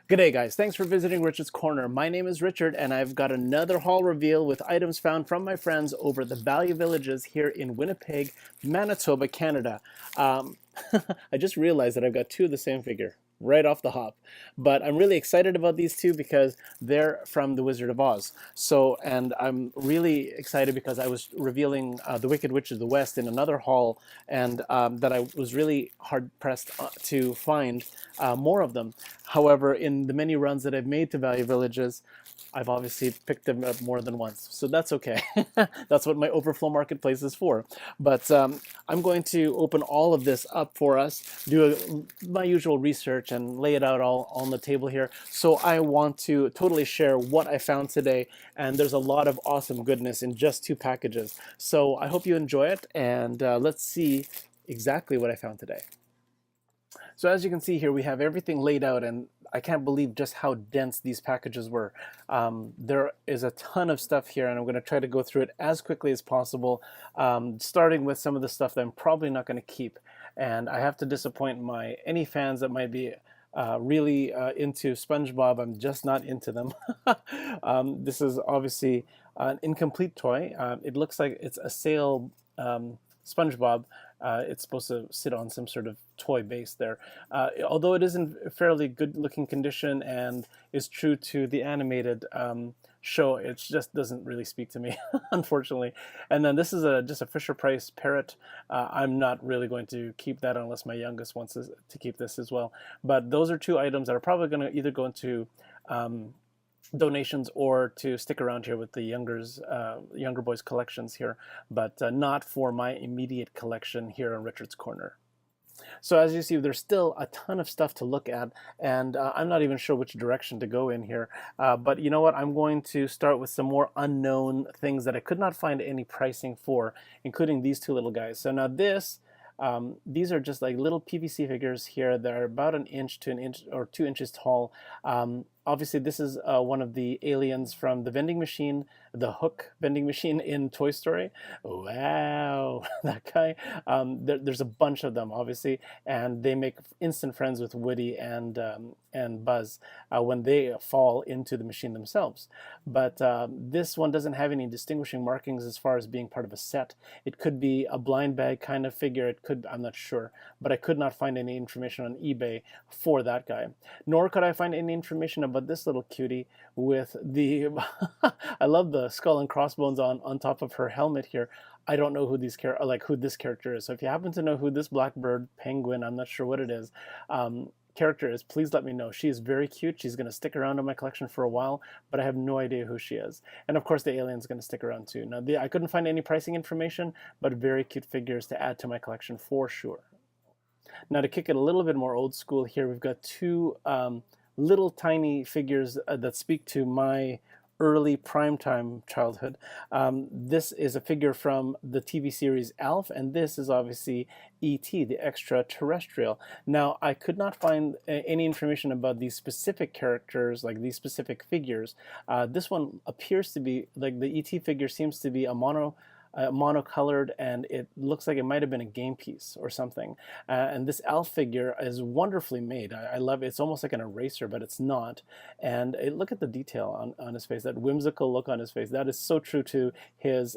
G'day guys, thanks for visiting Richard's Corner. My name is Richard and I've got another haul reveal with items found from my friends over at the Value Villages here in Winnipeg, Manitoba, Canada. Um, I just realized that I've got two of the same figure right off the hop. But I'm really excited about these two because they're from The Wizard of Oz. And I'm really excited because I was revealing The Wicked Witch of the West in another haul, and that I was really hard pressed to find more of them. However, in the many runs that I've made to Value Villages, I've obviously picked them up more than once, so that's okay. That's what my Overflow Marketplace is for. But I'm going to open all of this up for us, my usual research, and lay it out all on the table here. So I want to totally share what I found today, and there's a lot of awesome goodness in just two packages. So I hope you enjoy it, and let's see exactly what I found today. So as you can see here, we have everything laid out, and I can't believe just how dense these packages were. There is a ton of stuff here, and I'm going to try to go through it as quickly as possible, starting with some of the stuff that I'm probably not going to keep. And I have to disappoint any fans that might be really into SpongeBob. I'm just not into them. This is obviously an incomplete toy. It looks like it's a sale SpongeBob. It's supposed to sit on some sort of toy base there. Although it is in fairly good looking condition and is true to the animated show, it just doesn't really speak to me, unfortunately. And then this is just a Fisher Price parrot. I'm not really going to keep that unless my youngest wants to keep this as well. But those are two items that are probably going to either go into donations or to stick around here with the younger boys collections here, but not for my immediate collection here on Richard's Corner. So as you see, there's still a ton of stuff to look at, and I'm not even sure which direction to go in here. But you know what? I'm going to start with some more unknown things that I could not find any pricing for, including these two little guys. So now these are just like little PVC figures here. They're about an inch to an inch or 2 inches tall. Obviously, this is one of the aliens from the vending machine, the Hook vending machine in Toy Story. Wow, that guy. There's a bunch of them, obviously, and they make instant friends with Woody and Buzz when they fall into the machine themselves. But this one doesn't have any distinguishing markings as far as being part of a set. It could be a blind bag kind of figure. I'm not sure, but I could not find any information on eBay for that guy. Nor could I find any information about this little cutie with the I love the skull and crossbones on top of her helmet here. I don't know who who this character is. So if you happen to know who this blackbird penguin, I'm not sure what it is, character is, please let me know. She is very cute. She's going to stick around in my collection for a while, but I have no idea who she is. And of course the alien's going to stick around too. Now I couldn't find any pricing information, but very cute figures to add to my collection for sure. Now to kick it a little bit more old school here, we've got two little tiny figures that speak to my early primetime childhood. This is a figure from the TV series Alf, and this is obviously E.T., the extraterrestrial. Now, I could not find any information about these specific characters, like these specific figures. This one appears to be, like the E.T. figure seems to be a monocolored, and it looks like it might have been a game piece or something. And this Alf figure is wonderfully made. I love it. It's almost like an eraser, but it's not. And look at the detail on his face, that whimsical look on his face. That is so true to his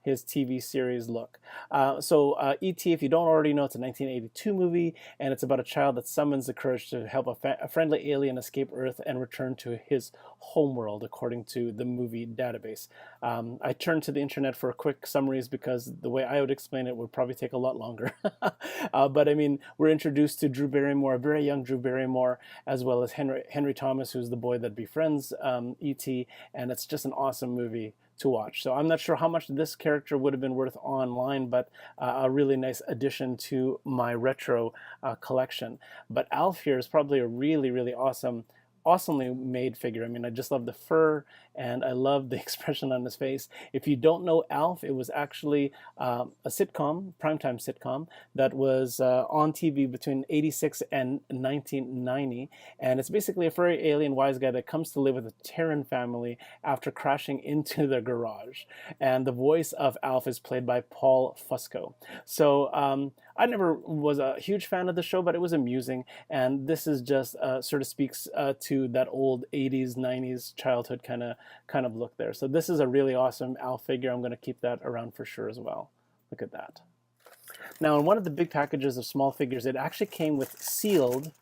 TV series look. E.T., if you don't already know, it's a 1982 movie, and it's about a child that summons the courage to help a friendly alien escape Earth and return to his homeworld, according to the movie database. I turned to the internet for quick summaries because the way I would explain it would probably take a lot longer. But I mean, we're introduced to Drew Barrymore, a very young Drew Barrymore, as well as Henry Thomas, who's the boy that befriends E.T., and it's just an awesome movie to watch. So I'm not sure how much this character would have been worth online, but a really nice addition to my retro collection. But Alf here is probably a really, really awesomely made figure. I mean, I just love the fur, and I love the expression on his face. If you don't know Alf, it was actually a sitcom, primetime sitcom, that was on TV between 86 and 1990, and it's basically a furry alien wise guy that comes to live with a Terran family after crashing into their garage. And the voice of Alf is played by Paul Fusco. So I never was a huge fan of the show, but it was amusing. And this is just sort of speaks to that old 80s, 90s childhood kind of look there. So this is a really awesome Al figure. I'm going to keep that around for sure as well. Look at that. Now, in one of the big packages of small figures, it actually came with sealed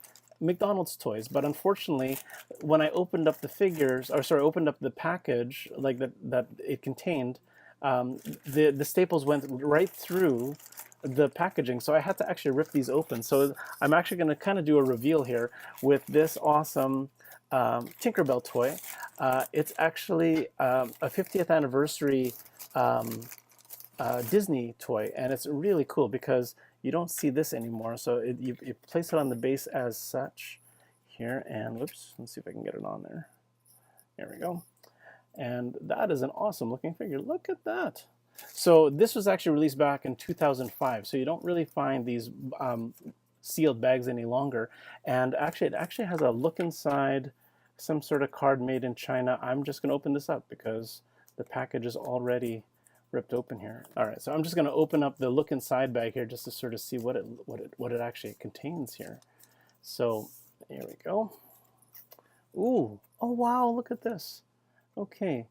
McDonald's toys, but unfortunately, when I opened up the figures, or sorry, opened up the package like that it contained, the staples went right through the packaging, so I had to actually rip these open. So I'm actually going to kind of do a reveal here with this awesome Tinkerbell toy. It's actually a 50th anniversary Disney toy, and it's really cool because you don't see this anymore. So you place it on the base as such here, and whoops, let's see if I can get it on there. There we go. And that is an awesome looking figure. Look at that. So this was actually released back in 2005, so you don't really find these sealed bags any longer. And actually, it actually has a look inside, some sort of card made in China. I'm just going to open this up because the package is already ripped open here. All right, so I'm just going to open up the look inside bag here just to sort of see what it actually contains here. So here we go. Ooh, oh wow, look at this. Okay.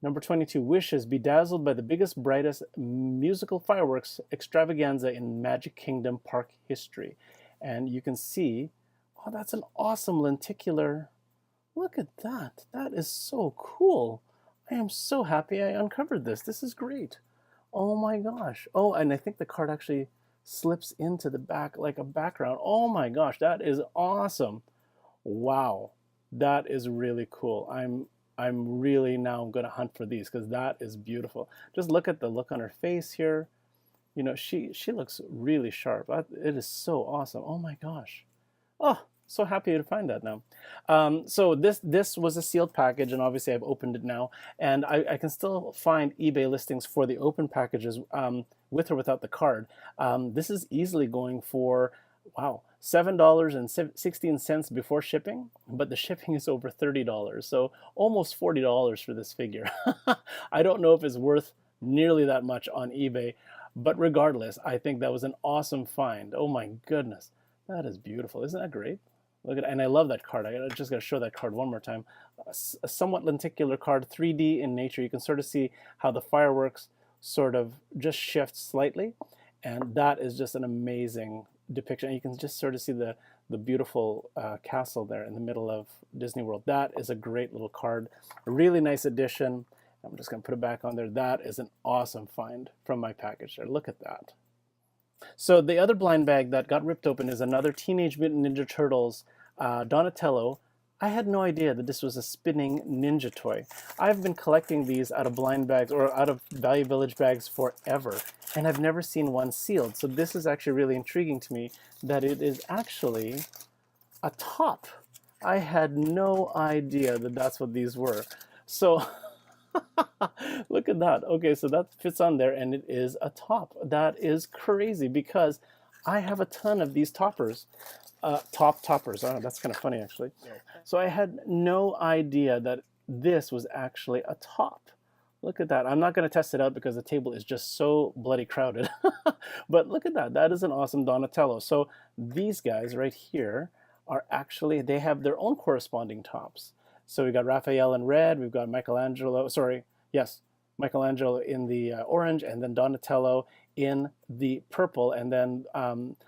Number 22, wishes bedazzled by the biggest, brightest musical fireworks extravaganza in Magic Kingdom park history. And you can see, oh, that's an awesome lenticular. Look at that. That is so cool. I am so happy I uncovered this. This is great. Oh my gosh. Oh, and I think the card actually slips into the back like a background. Oh my gosh, that is awesome. Wow. That is really cool. I'm really now going to hunt for these because that is beautiful. Just look at the look on her face here. You know, she looks really sharp. It is so awesome. Oh my gosh. Oh, so happy to find that now. So this was a sealed package, and obviously I've opened it now, and I can still find eBay listings for the open packages with or without the card. This is easily going for, wow, $7.16 before shipping, but the shipping is over $30, so almost $40 for this figure. I don't know if it's worth nearly that much on eBay, but regardless, I think that was an awesome find. Oh my goodness, that is beautiful. Isn't that great? Look at, and I love that card. I just got to show that card one more time. A somewhat lenticular card, 3D in nature. You can sort of see how the fireworks sort of just shift slightly, and that is just an amazing depiction. And you can just sort of see the beautiful castle there in the middle of Disney World. That is a great little card. A really nice addition. I'm just going to put it back on there. That is an awesome find from my package there. Look at that. So the other blind bag that got ripped open is another Teenage Mutant Ninja Turtles Donatello. I had no idea that this was a spinning ninja toy. I've been collecting these out of blind bags or out of Value Village bags forever, and I've never seen one sealed. So this is actually really intriguing to me that it is actually a top. I had no idea that that's what these were. So look at that. Okay, so that fits on there, and it is a top. That is crazy because I have a ton of these toppers. Toppers. Oh, that's kind of funny, actually. So I had no idea that this was actually a top. Look at that. I'm not going to test it out because the table is just so bloody crowded. But look at that. That is an awesome Donatello. So these guys right here are actually, they have their own corresponding tops. So we've got Raphael in red, we've got Michelangelo, sorry, yes, Michelangelo in the orange, and then Donatello in the purple, and then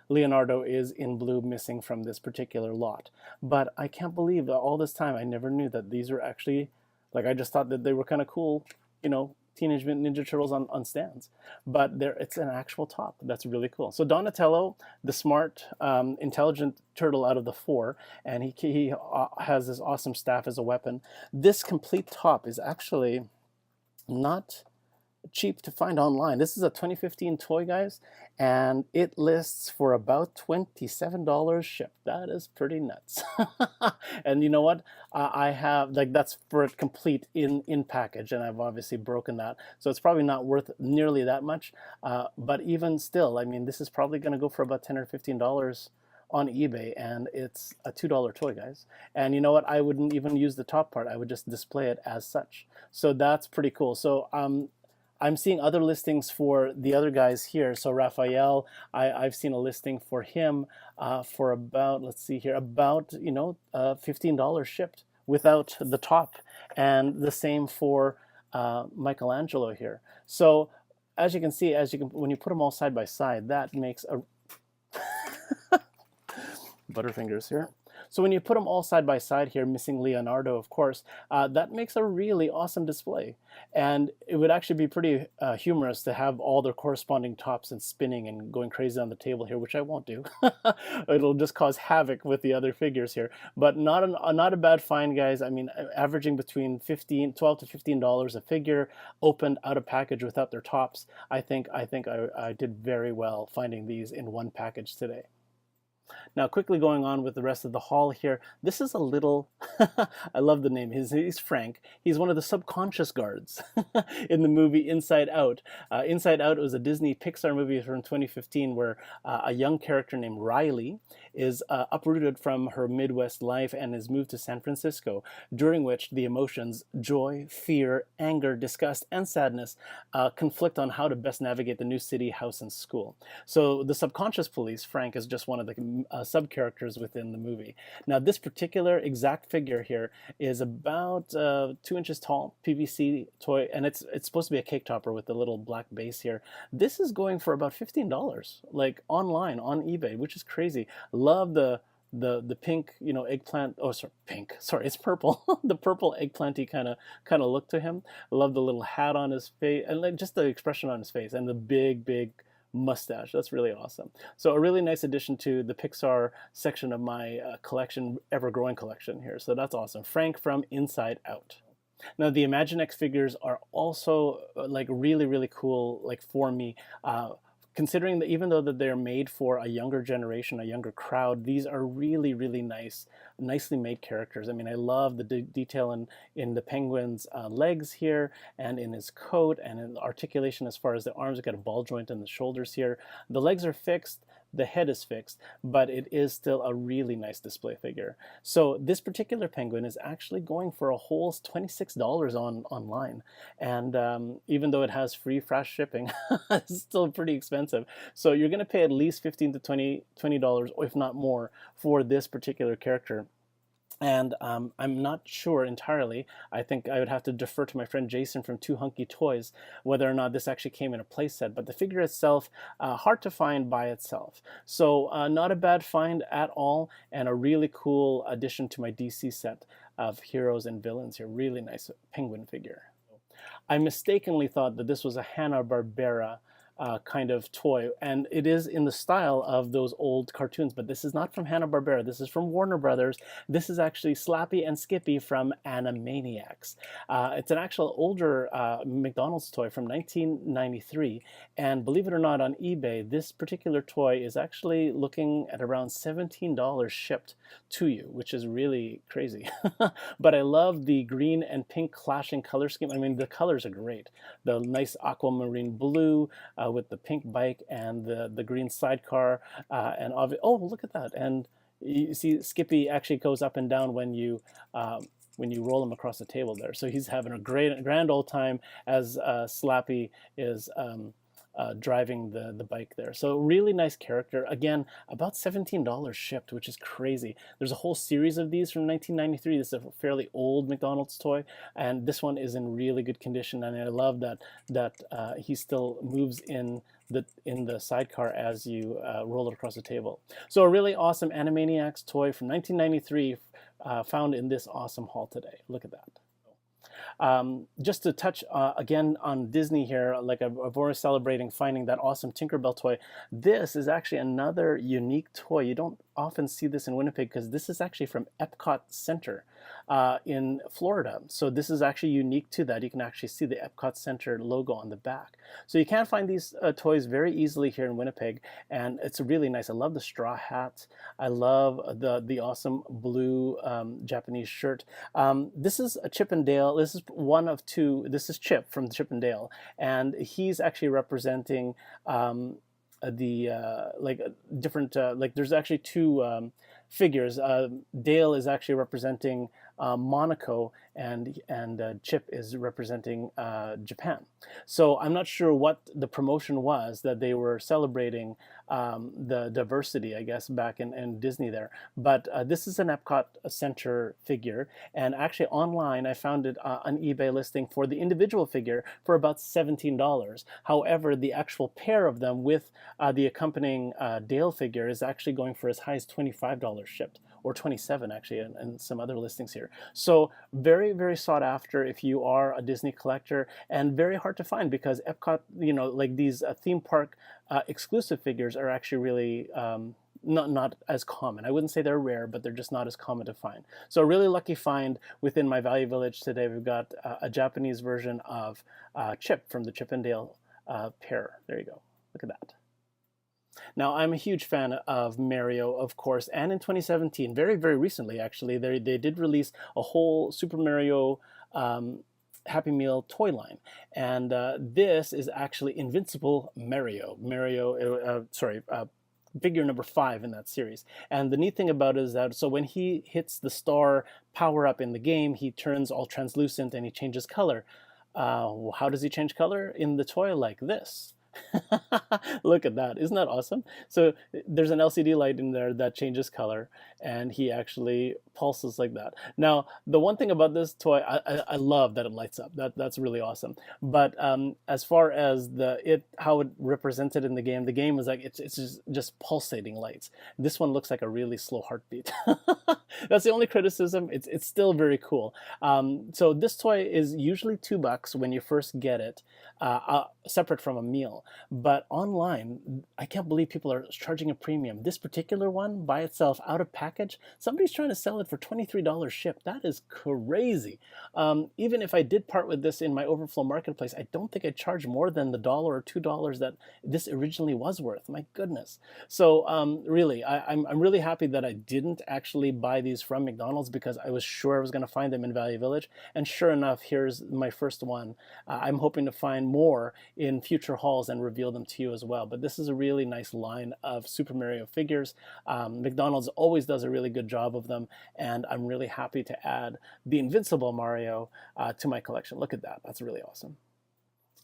Leonardo is in blue, missing from this particular lot. But I can't believe that all this time I never knew that these were actually, like, I just thought that they were kind of cool, you know, Teenage Mutant Ninja Turtles on stands. But it's an actual top. That's really cool. So Donatello, the smart, intelligent turtle out of the four, and he has this awesome staff as a weapon. This complete top is actually not cheap to find online. This is a 2015 toy, guys, and it lists for about $27 shipped. That is pretty nuts. And you know what? I have, like, that's for it complete in package, and I've obviously broken that, so it's probably not worth nearly that much. But even still, I mean, this is probably going to go for about $10 or $15 on eBay, and it's a $2 toy, guys. And you know what? I wouldn't even use the top part. I would just display it as such. So that's pretty cool. So I'm seeing other listings for the other guys here. So Raphael, I've seen a listing for him for about, let's see here, about, you know, $15 shipped without the top. And the same for Michelangelo here. So as you can see, when you put them all side by side, that makes a Butterfingers here. So when you put them all side by side here, missing Leonardo, of course, that makes a really awesome display. And it would actually be pretty humorous to have all their corresponding tops and spinning and going crazy on the table here, which I won't do. It'll just cause havoc with the other figures here. But not a bad find, guys. I mean, averaging between $12 to $15 a figure, opened out of package without their tops. I think I did very well finding these in one package today. Now, quickly going on with the rest of the haul here, this is a little, I love the name, he's Frank. He's one of the subconscious guards in the movie Inside Out. Inside Out was a Disney Pixar movie from 2015 where a young character named Riley is uprooted from her Midwest life and is moved to San Francisco, during which the emotions joy, fear, anger, disgust, and sadness conflict on how to best navigate the new city, house, and school. So the subconscious police, Frank, is just one of the sub-characters within the movie. Now, this particular exact figure here is about 2 inches tall, PVC toy, and it's supposed to be a cake topper with the little black base here. This is going for about $15, like online on eBay, which is crazy. Love the pink, you know, eggplant. Oh, sorry, pink. Sorry, it's purple. The purple eggplanty kind of look to him. I love the little hat on his face and like just the expression on his face and the big mustache. That's really awesome. So a really nice addition to the Pixar section of my collection, ever-growing collection here. So that's awesome. Frank from Inside Out. Now the Imaginext figures are also like really cool, like for me. Considering that even though that they're made for a younger generation, a younger crowd, these are really nice, nicely made characters. I mean, I love the detail in the penguin's legs here, and in his coat, and in the articulation as far as the arms. We've got a ball joint in the shoulders here. The legs are fixed. The head is fixed, but it is still a really nice display figure. So this particular penguin is actually going for a whole $26 online. And even though it has free fast shipping, it's still pretty expensive. So you're gonna pay at least $15 to $20, or if not more, for this particular character. And I'm not sure entirely. I think I would have to defer to my friend Jason from Two Hunky Toys whether or not this actually came in a playset. But the figure itself, hard to find by itself. So not a bad find at all, and a really cool addition to my DC set of heroes and villains here. Really nice penguin figure. I mistakenly thought that this was a Hanna-Barbera kind of toy, and it is in the style of those old cartoons, but this is not from Hanna-Barbera. This is from Warner Brothers. This is actually Slappy and Skippy from Animaniacs. It's an actual older McDonald's toy from 1993, and believe it or not, on eBay, this particular toy is actually looking at around $17 shipped to you, which is really crazy. But I love the green and pink clashing color scheme. I mean, the colors are great. The nice aquamarine blue with the pink bike and the green sidecar, and oh, look at that! And you see Skippy actually goes up and down when you roll him across the table there. So he's having a grand old time as Slappy is driving the bike there. So really nice character. Again, about $17 shipped, which is crazy. There's a whole series of these from 1993. This is a fairly old McDonald's toy, and this one is in really good condition. And I love that he still moves in the sidecar as you roll it across the table. So a really awesome Animaniacs toy from 1993 found in this awesome haul today. Look at that. Just to touch again on Disney here, like I've already celebrating finding that awesome Tinkerbell toy. This is actually another unique toy. You don't often see this in Winnipeg because this is actually from Epcot Center in Florida. So this is actually unique to that. You can actually see the Epcot Center logo on the back. So you can find these toys very easily here in Winnipeg, and it's really nice. I love the straw hat. I love the awesome blue Japanese shirt. This is a Chip and Dale. This is one of two. This is Chip from Chip and Dale, and he's actually representing like different like there's actually two figures. Dale is actually representing Monaco, and Chip is representing Japan. So I'm not sure what the promotion was that they were celebrating the diversity, I guess, back in Disney there. But this is an Epcot Center figure, and actually online I found it on eBay listing for the individual figure for about $17. However, the actual pair of them with the accompanying Dale figure is actually going for as high as $25 shipped, or 27 actually, and some other listings here. So very, very sought after if you are a Disney collector, and very hard to find because Epcot, like these theme park exclusive figures are actually really not as common. I wouldn't say they're rare, but they're just not as common to find. So a really lucky find within my Value Village today. We've got a Japanese version of Chip from the Chip and Dale pair. There you go. Look at that. Now, I'm a huge fan of Mario, of course, and in 2017, very, very recently, actually, they did release a whole Super Mario Happy Meal toy line. And this is actually Invincible Mario. Figure number 5 in that series. And the neat thing about it is that, so when he hits the star power up in the game, he turns all translucent and he changes color. How does he change color? In the toy like this. Look at that. Isn't that awesome? So there's an LCD light in there that changes color, and he actually pulses like that. Now, the one thing about this toy, I love that it lights up. That's really awesome. But as far as how it represented in the game is like it's just pulsating lights. This one looks like a really slow heartbeat. That's the only criticism. It's still very cool. So this toy is usually $2 when you first get it, separate from a meal. But online, I can't believe people are charging a premium. This particular one by itself, out of package, somebody's trying to sell it for $23 shipped. That is crazy. Even if I did part with this in my Overflow Marketplace, I don't think I'd charge more than the $1 or $2 that this originally was worth. My goodness. So really, I'm really happy that I didn't actually buy these from McDonald's, because I was sure I was going to find them in Value Village. And sure enough, here's my first one. I'm hoping to find more in future hauls and reveal them to you as well. But this is a really nice line of Super Mario figures. McDonald's always does a really good job of them, and I'm really happy to add the Invincible Mario to my collection. Look at that. That's really awesome.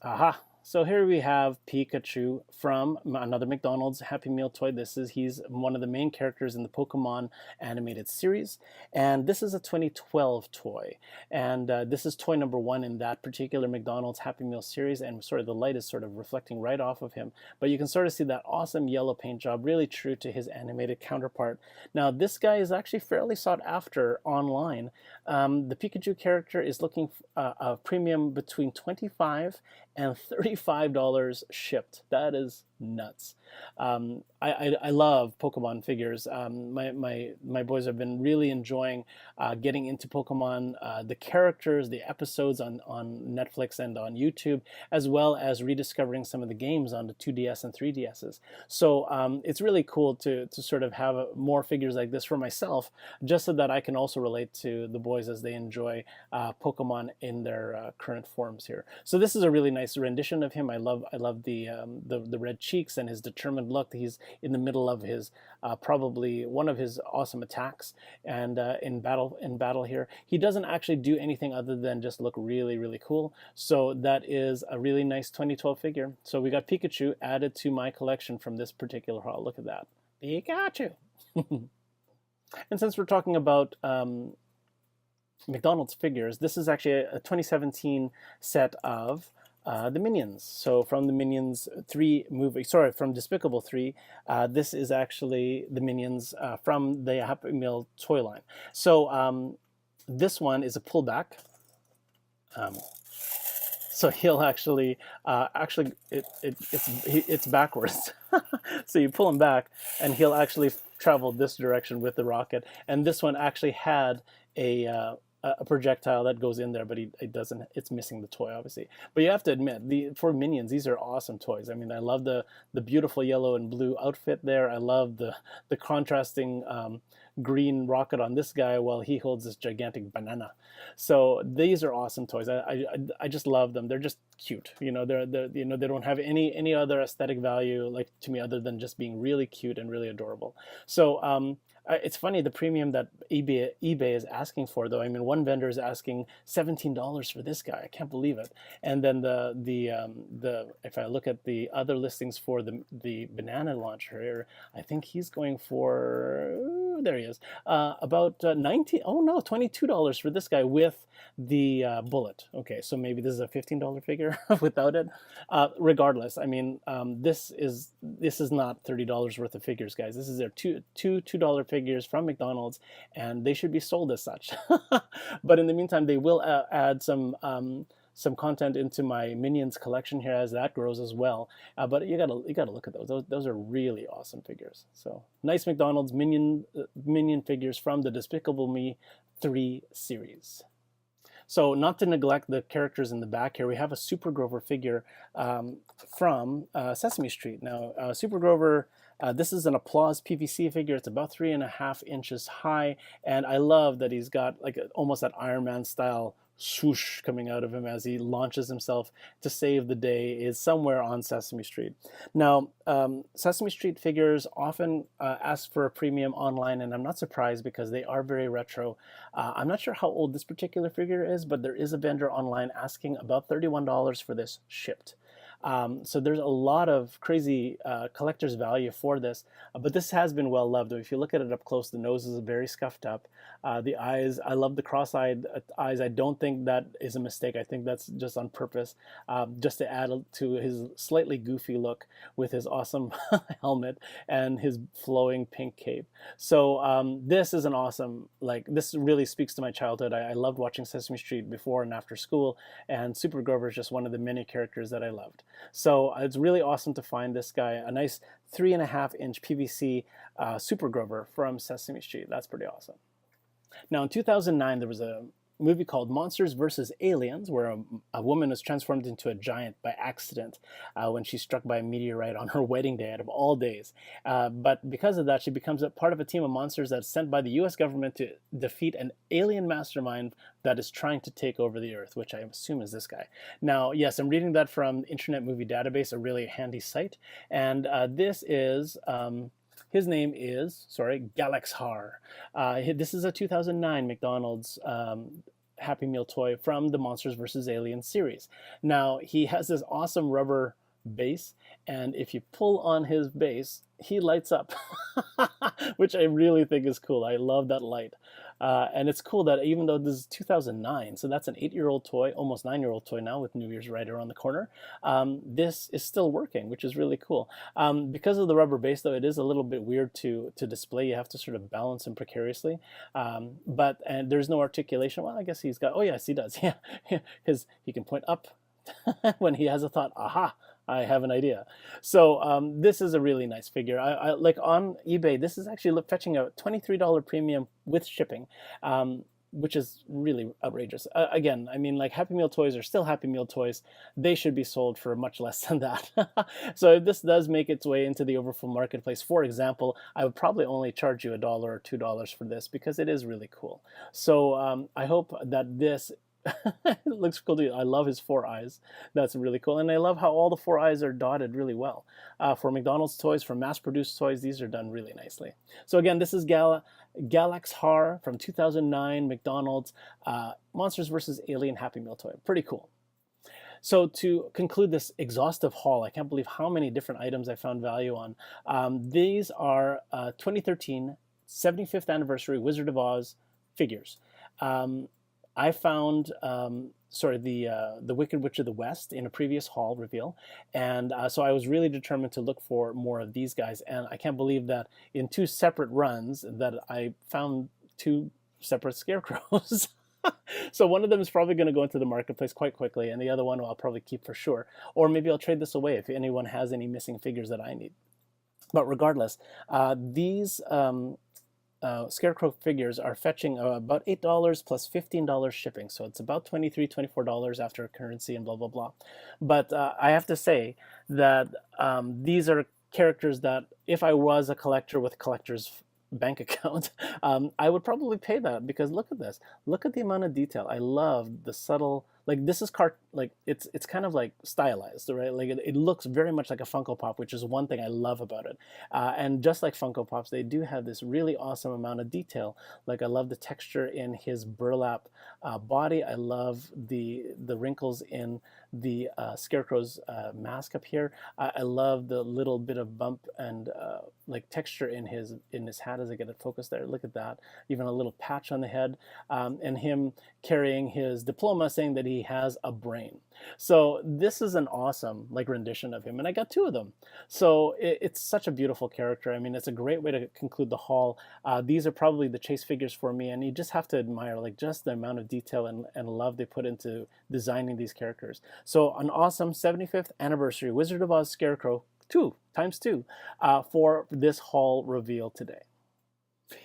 Aha! So here we have Pikachu from another McDonald's Happy Meal toy. He's one of the main characters in the Pokemon animated series, and this is a 2012 toy, and this is toy number 1 in that particular McDonald's Happy Meal series, and sort of the light is sort of reflecting right off of him, but you can sort of see that awesome yellow paint job, really true to his animated counterpart. Now this guy is actually fairly sought after online. The Pikachu character is looking a premium between $25 and $35 shipped. That is nuts. I love Pokemon figures. My boys have been really enjoying getting into Pokemon, the characters, the episodes on Netflix and on YouTube, as well as rediscovering some of the games on the 2DS and 3DSs. So it's really cool to sort of have more figures like this for myself, just so that I can also relate to the boys as they enjoy Pokemon in their current forms here. So this is a really nice rendition of him. I love the red cheeks and his determined look. He's in the middle of his probably one of his awesome attacks, and in battle here, he doesn't actually do anything other than just look really, really cool. So that is a really nice 2012 figure. So we got Pikachu added to my collection from this particular haul. Look at that, Pikachu. And since we're talking about McDonald's figures, this is actually a 2017 set of the Minions. So from the Minions 3 movie, sorry, from Despicable 3, this is actually the Minions from the Happy Meal toy line. So this one is a pullback. So he'll actually it's backwards. So you pull him back, and he'll actually travel this direction with the rocket. And this one actually had a projectile that goes in there, but it doesn't. It's missing the toy, obviously. But you have to admit, for Minions, these are awesome toys. I mean, I love the beautiful yellow and blue outfit there. I love the contrasting green rocket on this guy while he holds this gigantic banana. So these are awesome toys. I just love them. They're just cute. You know, they're they don't have any other aesthetic value, like, to me, other than just being really cute and really adorable. So It's funny the premium that eBay is asking for, though. I mean, one vendor is asking $17 for this guy. I can't believe it. And then the if I look at the other listings for the banana launcher here, I think he's going for, there he is, about 19. Oh no, $22 for this guy with the bullet. Okay, so maybe this is a $15 figure without it. Regardless, I mean, this is not $30 worth of figures, guys. This is their $2 figures from McDonald's, and they should be sold as such. But in the meantime, they will add some content into my Minions collection here as that grows as well. But you gotta look at those. Those are really awesome figures. So nice McDonald's Minion figures from the Despicable Me 3 series. So not to neglect the characters in the back here, we have a Super Grover figure from Sesame Street. Now, Super Grover, this is an Applause PVC figure. It's about 3.5 inches high, and I love that he's got like almost that Iron Man style swoosh coming out of him as he launches himself to save the day. Is somewhere on Sesame Street. Now, Sesame Street figures often ask for a premium online, and I'm not surprised because they are very retro. I'm not sure how old this particular figure is, but there is a vendor online asking about $31 for this shipped. So there's a lot of crazy collector's value for this, but this has been well loved. If you look at it up close, the nose is very scuffed up. The eyes, I love the cross-eyed eyes. I don't think that is a mistake. I think that's just on purpose, just to add to his slightly goofy look with his awesome helmet and his flowing pink cape. So this is an awesome, like, this really speaks to my childhood. I loved watching Sesame Street before and after school, and Super Grover is just one of the many characters that I loved. So it's really awesome to find this guy, a nice 3.5-inch PVC Super Grover from Sesame Street. That's pretty awesome. Now in 2009, there was a movie called Monsters vs. Aliens, where a woman was transformed into a giant by accident when she's struck by a meteorite on her wedding day out of all days. But because of that, she becomes a part of a team of monsters that's sent by the US government to defeat an alien mastermind that is trying to take over the Earth, which I assume is this guy. Now, yes, I'm reading that from Internet Movie Database, a really handy site. And this is... his name is, Galax Horror. This is a 2009 McDonald's Happy Meal toy from the Monsters vs. Aliens series. Now, he has this awesome rubber base, and if you pull on his base, he lights up, which I really think is cool. I love that light. And it's cool that even though this is 2009, so that's an 8-year-old toy, almost 9-year-old toy now with New Year's right around the corner, this is still working, which is really cool. Because of the rubber base, though, it is a little bit weird to display. You have to sort of balance him precariously. And there's no articulation. Well, I guess he's got, oh yes, he does. Yeah, he can point up when he has a thought, aha, I have an idea. So this is a really nice figure. I like on eBay, this is actually fetching a $23 premium with shipping, which is really outrageous. Again, I mean, like, Happy Meal toys are still Happy Meal toys. They should be sold for much less than that. So if this does make its way into the Overflow Marketplace, for example, I would probably only charge you $1 or $2 for this because it is really cool. So I hope that this it looks cool too. I love his 4 eyes. That's really cool. And I love how all the 4 eyes are dotted really well. For McDonald's toys, for mass-produced toys, these are done really nicely. So again, this is Galax Horror from 2009 McDonald's Monsters vs. Alien Happy Meal toy. Pretty cool. So to conclude this exhaustive haul, I can't believe how many different items I found value on. These are 2013 75th Anniversary Wizard of Oz figures. I found the Wicked Witch of the West in a previous haul reveal, and so I was really determined to look for more of these guys, and I can't believe that in 2 separate runs that I found 2 separate scarecrows. So one of them is probably going to go into the marketplace quite quickly, and the other one I'll probably keep for sure, or maybe I'll trade this away if anyone has any missing figures that I need. But regardless, these Scarecrow figures are fetching about $8 plus $15 shipping, so it's about $23, $24 after currency and blah blah blah. But I have to say that these are characters that if I was a collector with a collector's bank account, I would probably pay that, because look at this. Look at the amount of detail. I love the subtle like this is like it's kind of like stylized, right? Like it looks very much like a Funko Pop, which is one thing I love about it. And just like Funko Pops, they do have this really awesome amount of detail. Like I love the texture in his burlap body. I love the wrinkles in the Scarecrow's mask up here. I love the little bit of bump and like texture in his hat as I get it focused there. Look at that. Even a little patch on the head, and him carrying his diploma saying that he has a brain. So this is an awesome like rendition of him, and I got 2 of them. So it's such a beautiful character. I mean, it's a great way to conclude the haul. These are probably the chase figures for me, and you just have to admire like just the amount of detail and love they put into designing these characters. So an awesome 75th anniversary Wizard of Oz Scarecrow 2 times 2 for this haul reveal today.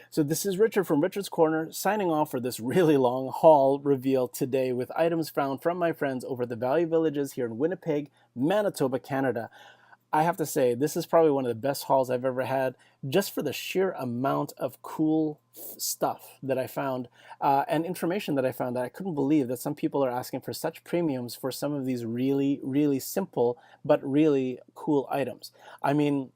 So this is Richard from Richard's Corner signing off for this really long haul reveal today with items found from my friends over at the Value Villages here in Winnipeg, Manitoba, Canada. I have to say, this is probably one of the best hauls I've ever had, just for the sheer amount of cool stuff that I found and information that I found that I couldn't believe that some people are asking for such premiums for some of these really, really simple but really cool items. I mean,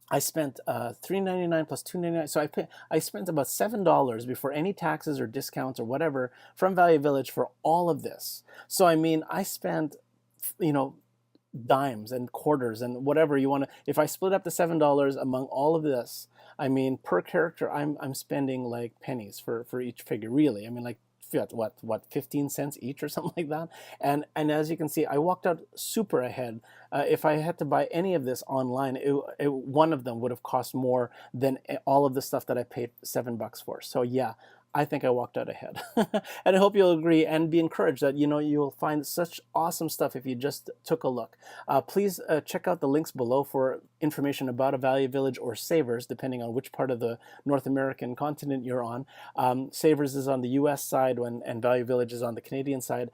I spent $3.99 plus $2.99, so I spent about $7 before any taxes or discounts or whatever from Value Village for all of this. So I mean, I spent, you know, dimes and quarters and whatever you want to. If I split up the $7 among all of this, I mean, per character, I'm spending like pennies for each figure. Really, I mean, like what 15 cents each or something like that. And as you can see, I walked out super ahead. If I had to buy any of this online, one of them would have cost more than all of the stuff that I paid $7 for. So yeah, I think I walked out ahead. And I hope you'll agree and be encouraged that, you know, you'll find such awesome stuff if you just took a look. Please check out the links below for information about a Value Village or Savers, depending on which part of the North American continent you're on. Savers is on the US side and Value Village is on the Canadian side.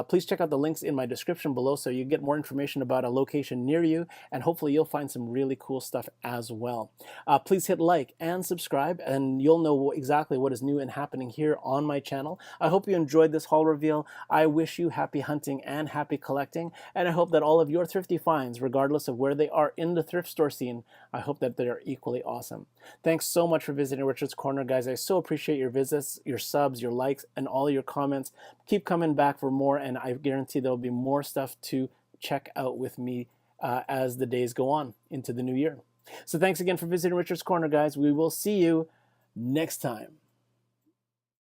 Please check out the links in my description below so you get more information about a location near you, and hopefully you'll find some really cool stuff as well. Please hit like and subscribe, and you'll know exactly what is new and happening here on my channel. I hope you enjoyed this haul reveal. I wish you happy hunting and happy collecting, and I hope that all of your thrifty finds, regardless of where they are in the thrift store scene, I hope that they are equally awesome. Thanks so much for visiting Richard's Corner, guys. I so appreciate your visits, your subs, your likes, and all your comments. Keep coming back for more, and I guarantee there will be more stuff to check out with me as the days go on into the new year. So thanks again for visiting Richard's Corner, guys. We will see you next time.